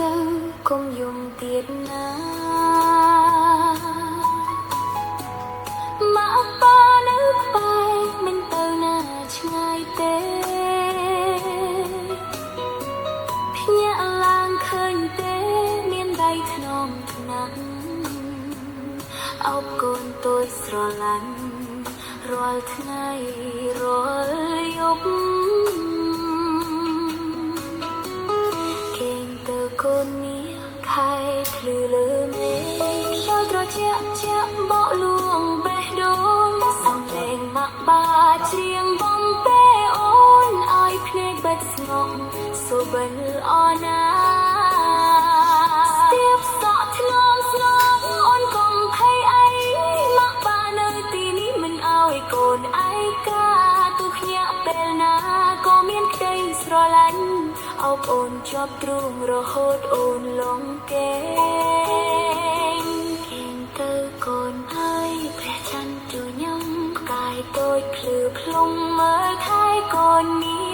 ទៅកុំយំទៀតណាមកប៉ានៅក្បែរមិនទៅណាឆ្ងាយទេភ្ញាក់ឡើងឃើញទេមានដៃថ្នមថ្នាក់អោបកូនតូចស្រឡាញ់រាល់ថ្ងៃរាល់យប់គេងទៅកូននេះខែភ្លឺលើមេឃចូលត្រជាក់ជាក់បកលួងបេះដូងសំឡេងម៉ាក់បាច្រៀងបំពេអូនឲ្យភ្នែកបិទស្ងប់សូបិនអណាស្ទាបសក់ធ្នមស្នងអូនកុំភ័យអីម៉ាក់បានៅទីនេះមិនឲ្យកូនឯកាទូភ្ញាក់ពេលណាក៏មានក្តីស្រឡាញ់អោបអូនជាប់ទ្រូងរហូតអូនលងគេងទៅកូនហើយព្រះច័ន្ទជួយញ៉ាំផ្កាយតូចភ្លឺភ្លុំមើលថែកូននេះ